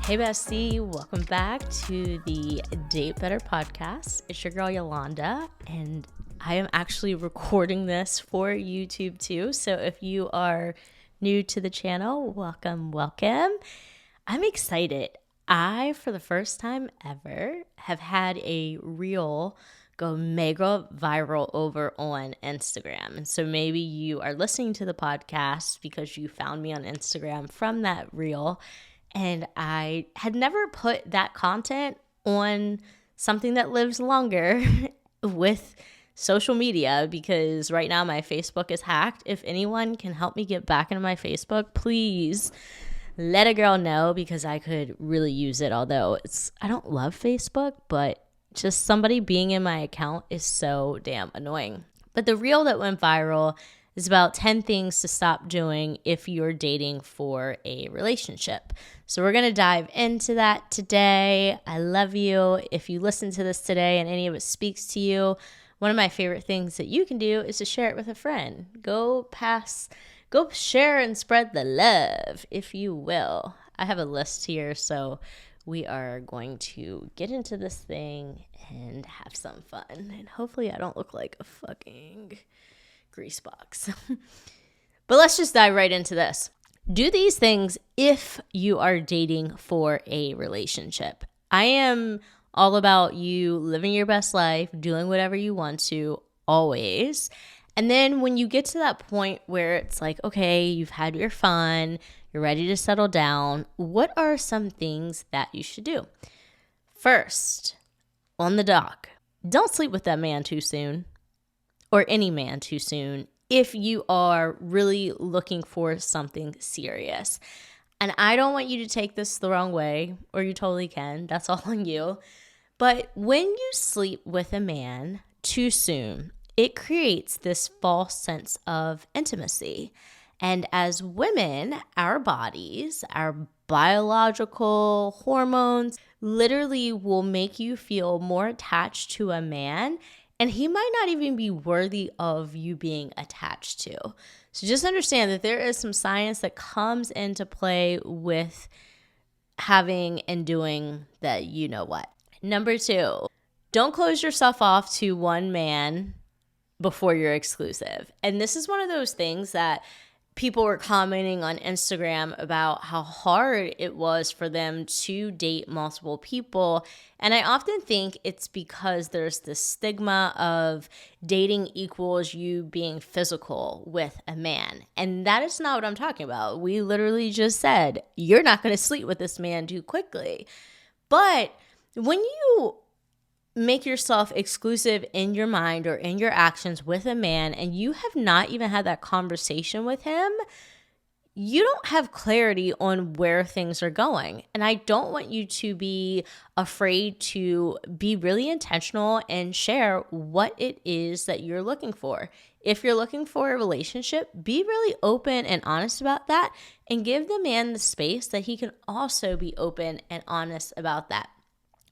Hey bestie, welcome back to the Date Better podcast. It's your girl Yolanda, and I am actually recording this for YouTube too. So if you are new to the channel, welcome. I'm excited. I, for the first time ever, have had a reel go mega viral over on Instagram. And so maybe you are listening to the podcast because you found me on Instagram from that reel. And I had never put that content on something that lives longer with social media, because right now my Facebook is hacked. If anyone can help me get back into my Facebook, please let a girl know, because I could really use it. Although I don't love Facebook, but just somebody being in my account is so damn annoying. But the reel that went viral is about 10 things to stop doing if you're dating for a relationship. So we're going to dive into that today. I love you. If you listen to this today and any of it speaks to you, one of my favorite things that you can do is to share it with a friend. Go share and spread the love, if you will. I have a list here, so we are going to get into this thing and have some fun. And hopefully I don't look like a fucking grease box. But let's just dive right into this. Do these things if you are dating for a relationship. I am all about you living your best life, doing whatever you want to, always. And then when you get to that point where it's like, okay, you've had your fun, you're ready to settle down, what are some things that you should do? First, on the dock, don't sleep with that man too soon, or any man too soon, if you are really looking for something serious. And I don't want you to take this the wrong way, or you totally can. That's all on you. But when you sleep with a man too soon, it creates this false sense of intimacy. And as women, our bodies, our biological hormones literally will make you feel more attached to a man, and he might not even be worthy of you being attached to. So just understand that there is some science that comes into play with having and doing that, you know what. Number 2, don't close yourself off to one man before you're exclusive. And this is one of those things that people were commenting on Instagram about how hard it was for them to date multiple people. And I often think it's because there's this stigma of dating equals you being physical with a man. And that is not what I'm talking about. We literally just said, you're not going to sleep with this man too quickly. But when you make yourself exclusive in your mind or in your actions with a man, and you have not even had that conversation with him, you don't have clarity on where things are going. And I don't want you to be afraid to be really intentional and share what it is that you're looking for. If you're looking for a relationship, be really open and honest about that, and give the man the space that he can also be open and honest about that.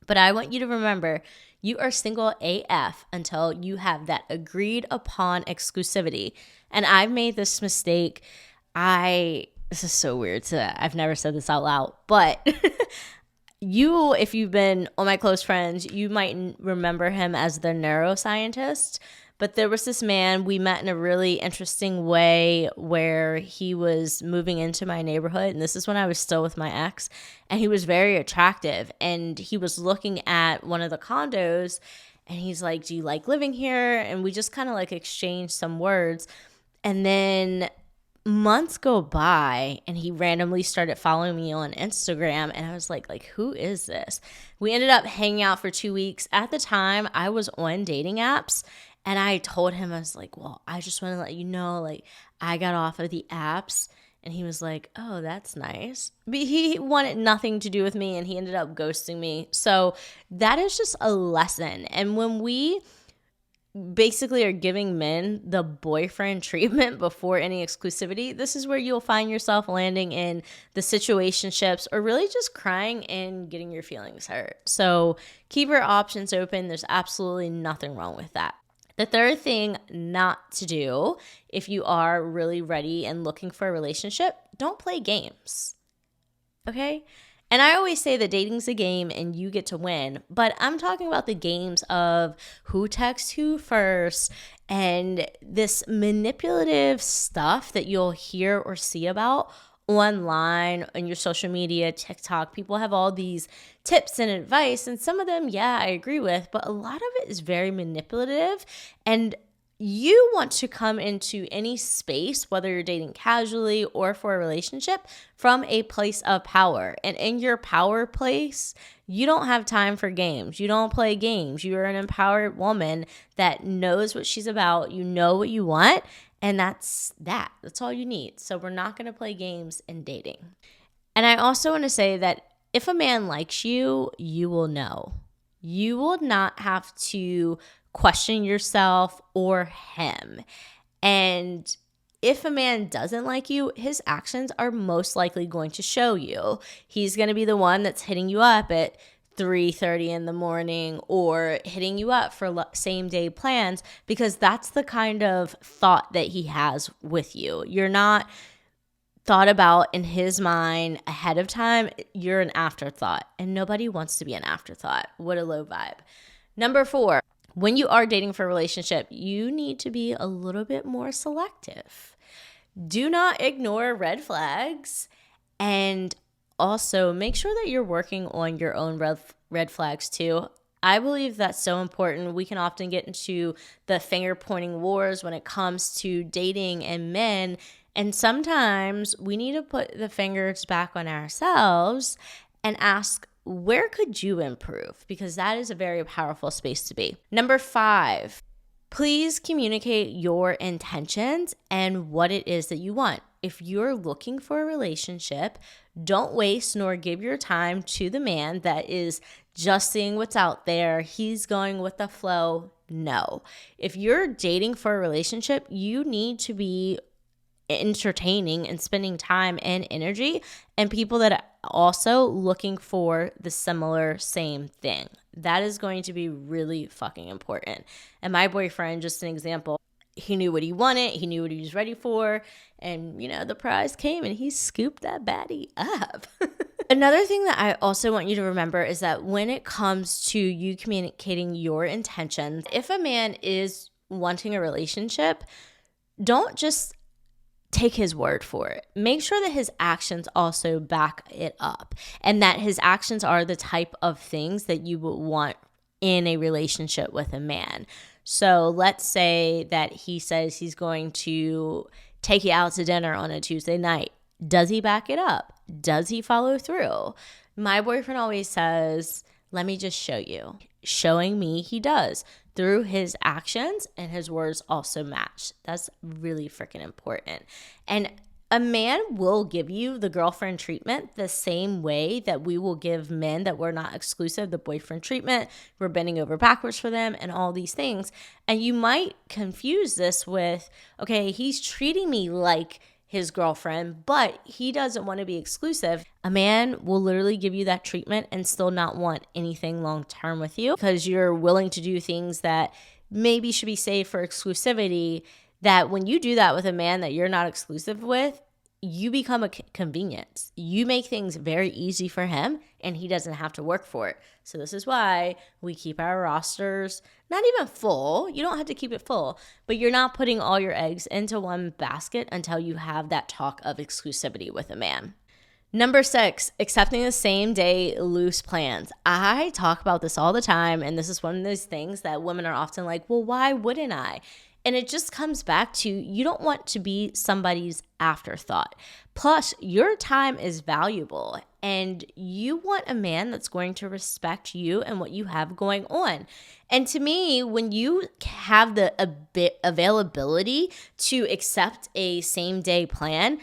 But I want you to remember, you are single AF until you have that agreed upon exclusivity. And I've made this mistake. This is so weird. I've never said this out loud, but if you've been on My Close Friends, you might remember him as the neuroscientist. But there was this man we met in a really interesting way where he was moving into my neighborhood. And this is when I was still with my ex. And he was very attractive. And he was looking at one of the condos. And he's like, do you like living here? And we just kind of like exchanged some words. And then months go by and he randomly started following me on Instagram. And I was like, who is this? We ended up hanging out for 2 weeks. At the time, I was on dating apps. And I told him, I was like, well, I just want to let you know, like, I got off of the apps. And he was like, oh, that's nice. But he wanted nothing to do with me, and he ended up ghosting me. So that is just a lesson. And when we basically are giving men the boyfriend treatment before any exclusivity, this is where you'll find yourself landing in the situationships, or really just crying and getting your feelings hurt. So keep your options open. There's absolutely nothing wrong with that. The third thing not to do if you are really ready and looking for a relationship, don't play games. Okay? And I always say that dating's a game and you get to win, but I'm talking about the games of who texts who first and this manipulative stuff that you'll hear or see about online on your social media, TikTok. People have all these tips and advice, and some of them, yeah, I agree with, but a lot of it is very manipulative. And you want to come into any space, whether you're dating casually or for a relationship, from a place of power. And in your power place, you don't have time for games. You don't play games. You're an empowered woman that knows what she's about. You know what you want. And that's that. That's all you need. So we're not going to play games in dating. And I also want to say that if a man likes you, you will know. You will not have to question yourself or him. And if a man doesn't like you, his actions are most likely going to show you. He's going to be the one that's hitting you up at 3:30 in the morning or hitting you up for same day plans because that's the kind of thought that he has with you. You're not thought about in his mind ahead of time. You're an afterthought, and nobody wants to be an afterthought. What a low vibe. Number 4. When you are dating for a relationship, you need to be a little bit more selective. Do not ignore red flags, and also make sure that you're working on your own red flags too. I believe that's so important. We can often get into the finger pointing wars when it comes to dating and men, and sometimes we need to put the fingers back on ourselves and ask, where could you improve? Because that is a very powerful space to be. Number 5, please communicate your intentions and what it is that you want. If you're looking for a relationship, don't waste nor give your time to the man that is just seeing what's out there. He's going with the flow. No. If you're dating for a relationship, you need to be entertaining and spending time and energy and people that are also looking for the similar same thing. That is going to be really fucking important. And my boyfriend, just an example, he knew what he wanted, he knew what he was ready for, and the prize came and he scooped that baddie up. Another thing that I also want you to remember is that when it comes to you communicating your intentions, if a man is wanting a relationship, don't just take his word for it. Make sure that his actions also back it up and that his actions are the type of things that you would want in a relationship with a man. So let's say that he says he's going to take you out to dinner on a Tuesday night. Does he back it up? Does he follow through? My boyfriend always says, let me just show you. Showing me he does. Through his actions, and his words also match. That's really freaking important. And a man will give you the girlfriend treatment the same way that we will give men that we're not exclusive the boyfriend treatment. We're bending over backwards for them and all these things. And you might confuse this with, okay, he's treating me like his girlfriend, but he doesn't want to be exclusive. A man will literally give you that treatment and still not want anything long term with you because you're willing to do things that maybe should be saved for exclusivity. That when you do that with a man that you're not exclusive with, you become a convenience. You make things very easy for him and he doesn't have to work for it. So this is why we keep our rosters not even full. You don't have to keep it full, but you're not putting all your eggs into one basket until you have that talk of exclusivity with a man. Number 6, accepting the same day loose plans. I talk about this all the time, and this is one of those things that women are often like, well, why wouldn't I? And it just comes back to you don't want to be somebody's afterthought. Plus, your time is valuable and you want a man that's going to respect you and what you have going on. And to me, when you have the availability to accept a same day plan,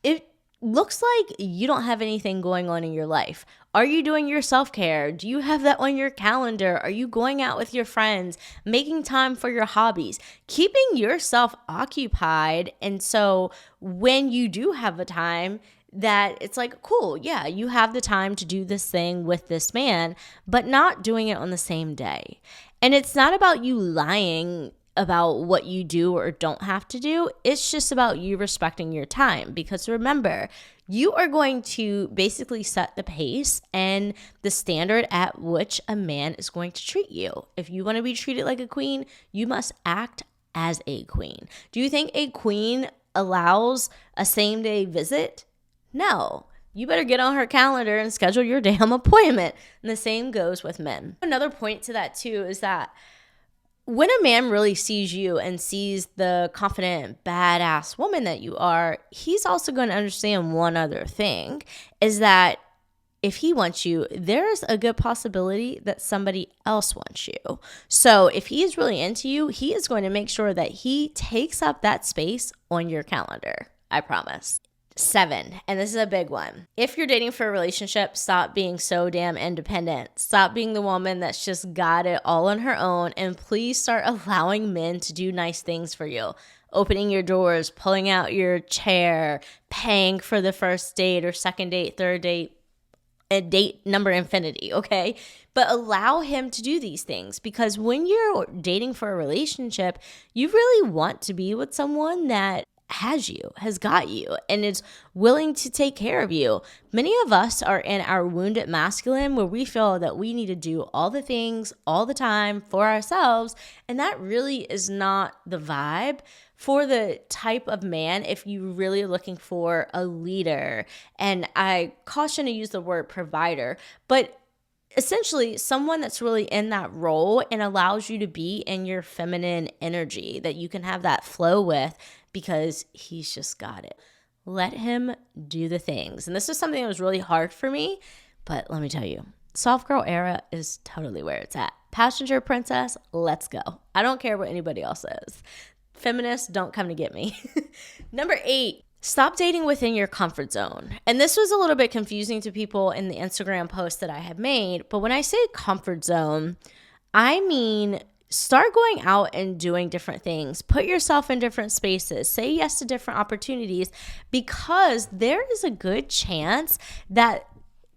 it looks like you don't have anything going on in your life. Are you doing your self-care? Do you have that on your calendar? Are you going out with your friends, making time for your hobbies, keeping yourself occupied? And so when you do have a time that it's like, cool, yeah, you have the time to do this thing with this man, but not doing it on the same day. And it's not about you lying about what you do or don't have to do. It's just about you respecting your time, because remember, you are going to basically set the pace and the standard at which a man is going to treat you. If you want to be treated like a queen, you must act as a queen. Do you think a queen allows a same-day visit? No. You better get on her calendar and schedule your damn appointment. And the same goes with men. Another point to that too is that when a man really sees you and sees the confident, badass woman that you are, he's also going to understand one other thing, is that if he wants you, there's a good possibility that somebody else wants you. So if he is really into you, he is going to make sure that he takes up that space on your calendar. I promise. 7, and this is a big one. If you're dating for a relationship, stop being so damn independent. Stop being the woman that's just got it all on her own, and please start allowing men to do nice things for you. Opening your doors, pulling out your chair, paying for the first date or second date, third date, a date number infinity, okay? But allow him to do these things, because when you're dating for a relationship, you really want to be with someone that has got you, and is willing to take care of you. Many of us are in our wounded masculine, where we feel that we need to do all the things all the time for ourselves, and that really is not the vibe for the type of man if you really are looking for a leader. And I caution to use the word provider, but essentially someone that's really in that role and allows you to be in your feminine energy, that you can have that flow with, because he's just got it. Let him do the things. And this is something that was really hard for me, but let me tell you, soft girl era is totally where it's at. Passenger princess, let's go. I don't care what anybody else says. Feminists, don't come to get me. Number 8, stop dating within your comfort zone. And this was a little bit confusing to people in the Instagram post that I had made, but when I say comfort zone, I mean start going out and doing different things. Put yourself in different spaces. Say yes to different opportunities, because there is a good chance that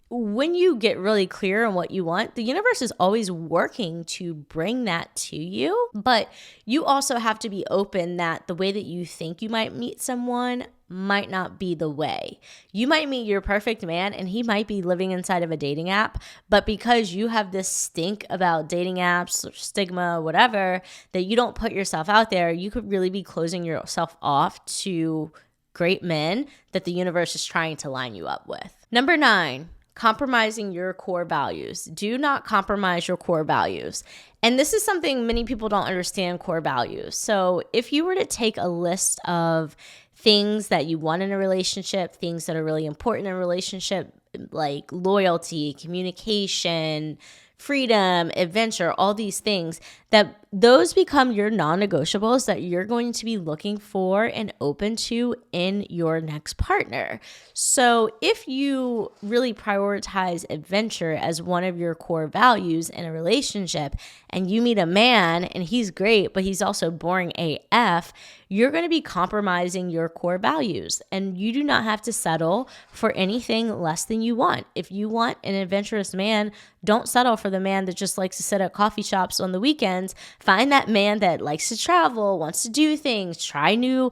when you get really clear on what you want, the universe is always working to bring that to you. But you also have to be open that the way that you think you might meet someone might not be the way. You might meet your perfect man and he might be living inside of a dating app, but because you have this stink about dating apps, stigma, whatever, that you don't put yourself out there, you could really be closing yourself off to great men that the universe is trying to line you up with. Number 9, compromising your core values. Do not compromise your core values. And this is something many people don't understand, core values. So if you were to take a list of things that you want in a relationship, things that are really important in a relationship, like loyalty, communication, freedom, adventure, all these things, that those become your non-negotiables that you're going to be looking for and open to in your next partner. So if you really prioritize adventure as one of your core values in a relationship, and you meet a man and he's great, but he's also boring AF, you're going to be compromising your core values, and you do not have to settle for anything less than you want. If you want an adventurous man, don't settle for the man that just likes to sit at coffee shops on the weekends. Find that man that likes to travel, wants to do things, try new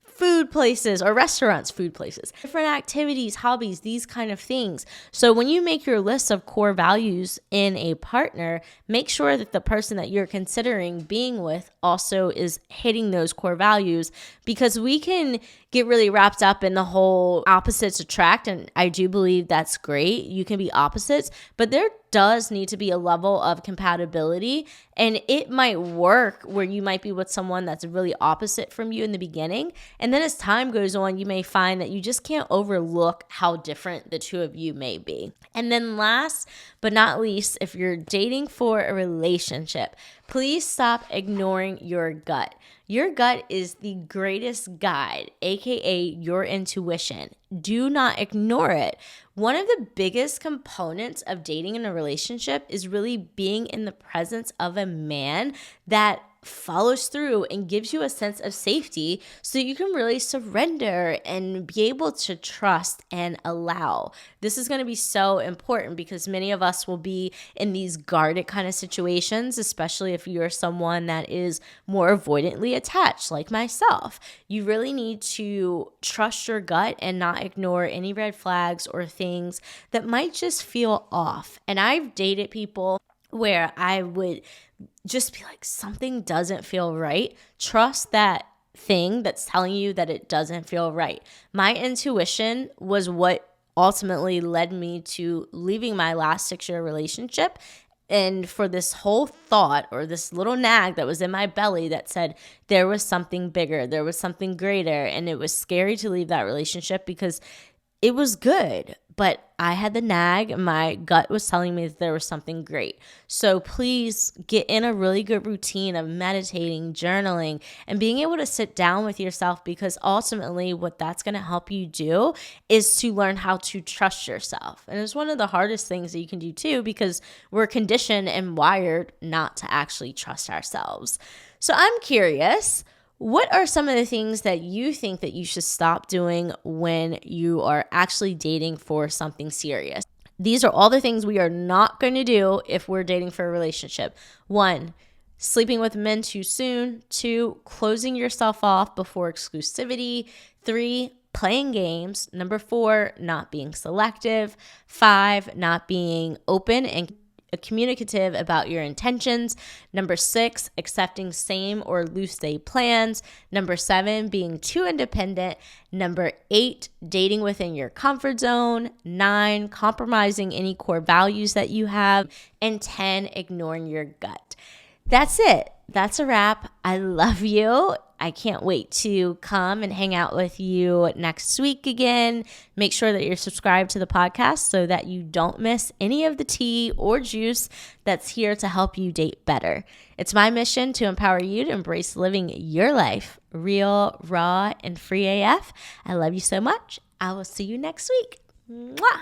food places or restaurants, different activities, hobbies, these kind of things. So when you make your list of core values in a partner, make sure that the person that you're considering being with also is hitting those core values, because we can get really wrapped up in the whole opposites attract. And I do believe that's great. You can be opposites, but there does need to be a level of compatibility, and it might work where you might be with someone that's really opposite from you in the beginning, and then as time goes on, you may find that you just can't overlook how different the two of you may be. And then last but not least, if you're dating for a relationship, please stop ignoring your gut. Your gut is the greatest guide, aka your intuition. Do not ignore it. One of the biggest components of dating in a relationship is really being in the presence of a man that follows through and gives you a sense of safety so you can really surrender and be able to trust and allow. This is going to be so important because many of us will be in these guarded kind of situations, especially if you're someone that is more avoidantly attached like myself. You really need to trust your gut and not ignore any red flags or things that might just feel off. And I've dated people where I would just be like, something doesn't feel right. Trust that thing that's telling you that it doesn't feel right. My intuition was what ultimately led me to leaving my last 6-year relationship. And for this whole thought or this little nag that was in my belly that said there was something bigger, there was something greater. And it was scary to leave that relationship because it was good, but I had the nag. My gut was telling me that there was something great. So please get in a really good routine of meditating, journaling, and being able to sit down with yourself, because ultimately what that's going to help you do is to learn how to trust yourself. And it's one of the hardest things that you can do too, because we're conditioned and wired not to actually trust ourselves. So I'm curious, what are some of the things that you think that you should stop doing when you are actually dating for something serious? These are all the things we are not going to do if we're dating for a relationship. 1, sleeping with men too soon. 2, closing yourself off before exclusivity. 3, playing games. 4, not being selective. 5, not being open and communicative about your intentions. 6, accepting same or loose day plans. 7, being too independent. 8, dating within your comfort zone. 9, compromising any core values that you have. And 10, ignoring your gut. That's it. That's a wrap. I love you. I can't wait to come and hang out with you next week again. Make sure that you're subscribed to the podcast so that you don't miss any of the tea or juice that's here to help you date better. It's my mission to empower you to embrace living your life real, raw, and free AF. I love you so much. I will see you next week. Mwah!